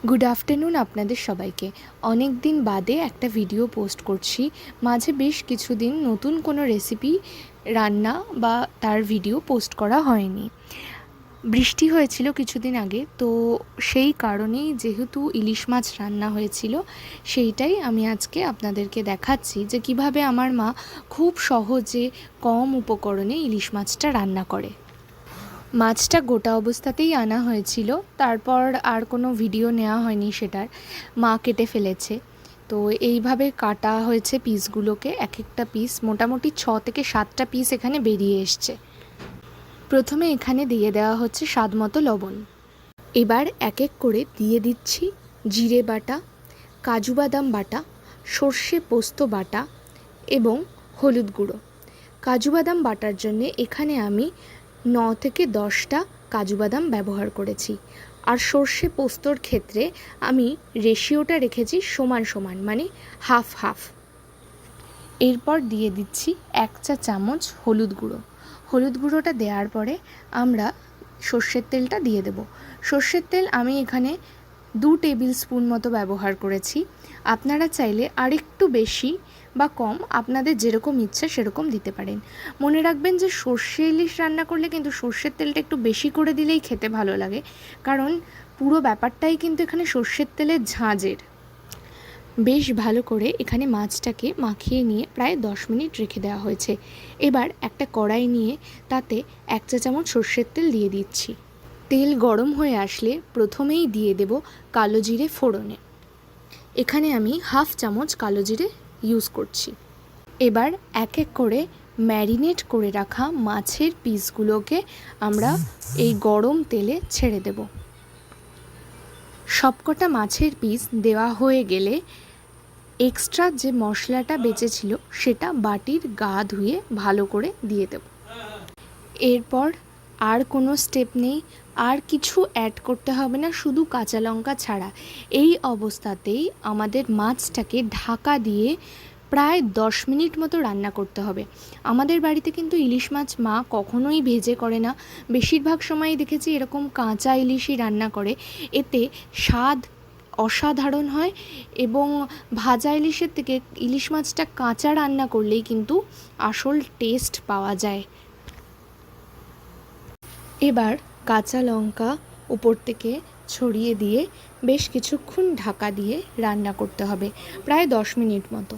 Good afternoon আপনাদের সবাইকে। অনেক দিন বাদে একটা ভিডিও পোস্ট করছি। মাঝে বেশ কিছুদিন নতুন কোনো রেসিপি রান্না বা তার ভিডিও পোস্ট করা হয়নি। বৃষ্টি হয়েছিল কিছুদিন আগে, তো সেই কারণেই যেহেতু ইলিশ মাছ রান্না হয়েছিল, সেইটাই আমি আজকে আপনাদেরকে দেখাচ্ছি যে কিভাবে আমার মা খুব সহজে কম উপকরণে ইলিশ মাছটা রান্না করে। মাছটা গোটা অবস্থাতেই আনা হয়েছিল, তারপর আর কোনো ভিডিও নেওয়া হয়নি সেটার। মা কেটে ফেলেছে, তো এইভাবে কাটা হয়েছে পিসগুলোকে। এক একটা পিস মোটামুটি 6 থেকে 7টা পিস এখানে বেরিয়ে এসছে। প্রথমে এখানে দিয়ে দেওয়া হচ্ছে স্বাদ মতো লবণ। এবার এক এক করে দিয়ে দিচ্ছি জিরে বাটা, কাজু বাদাম বাটা, সর্ষে পোস্ত বাটা এবং হলুদ গুঁড়ো। কাজু বাদাম বাটার জন্যে এখানে আমি 9 থেকে 10টা কাজু বাদাম ব্যবহার করেছি। আর সর্ষে পোস্তর ক্ষেত্রে আমি রেশিওটা রেখেছি সমান সমান, মানে হাফ হাফ। এরপর দিয়ে দিচ্ছি 1 চা চামচ হলুদ গুঁড়ো। হলুদ গুঁড়োটা দেওয়ার পরে আমরা সর্ষের তেলটা দিয়ে দেব। সর্ষের তেল আমি এখানে 2 টেবিল স্পুন মতো ব্যবহার করেছি। আপনারা চাইলে আরেকটু বেশি বা কম আপনাদের যেরকম ইচ্ছা সেরকম দিতে পারেন। মনে রাখবেন যে সর্ষে ইলিশ রান্না করলে কিন্তু সর্ষের তেলটা একটু বেশি করে দিলেই খেতে ভালো লাগে, কারণ পুরো ব্যাপারটাই কিন্তু এখানে সর্ষের তেলের ঝাঁঝের। বেশ ভালো করে এখানে মাছটাকে মাখিয়ে নিয়ে প্রায় 10 মিনিট রেখে দেওয়া হয়েছে। এবার একটা কড়াই নিয়ে তাতে 1 চা চামচ সর্ষের তেল দিয়ে দিচ্ছি। তেল গরম হয়ে আসলে প্রথমেই দিয়ে দেব কালো জিরে ফোড়নে। এখানে আমি হাফ চামচ কালো জিরে ইউজ করছি। এবার এক এক করে ম্যারিনেট করে রাখা মাছের পিসগুলোকে আমরা এই গরম তেলে ছেড়ে দেব। সবকটা মাছের পিস দেওয়া হয়ে গেলে এক্সট্রা যে মশলাটা বেঁচেছিল সেটা বাটির গা ধুয়ে ভালো করে দিয়ে দেব। এরপর আর কোনো স্টেপ নেই, আর কিছু অ্যাড করতে হবে না, শুধু কাঁচা লঙ্কা ছাড়া। এই অবস্থাতেই আমাদের মাছটাকে ঢাকা দিয়ে প্রায় 10 মিনিট মতো রান্না করতে হবে। আমাদের বাড়িতে কিন্তু ইলিশ মাছ মা কখনোই ভেজে করে না, বেশিরভাগ সময়ই দেখেছি এরকম কাঁচা ইলিশই রান্না করে। এতে স্বাদ অসাধারণ হয় এবং ভাজা ইলিশের থেকে ইলিশ মাছটা কাঁচা রান্না করলেই কিন্তু আসল টেস্ট পাওয়া যায়। এবার কাঁচা লঙ্কা উপর থেকে ছড়িয়ে দিয়ে বেশ কিছুক্ষণ ঢাকা দিয়ে রান্না করতে হবে, প্রায় 10 মিনিট মতো।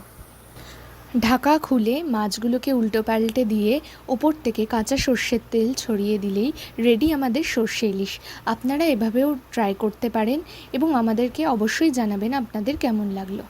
ঢাকা খুলে মাছগুলোকে উল্টো পাল্টে দিয়ে ওপর থেকে কাঁচা সর্ষের তেল ছড়িয়ে দিলেই রেডি আমাদের সর্ষে ইলিশ। আপনারা এভাবেও ট্রাই করতে পারেন এবং আমাদেরকে অবশ্যই জানাবেন আপনাদের কেমন লাগলো।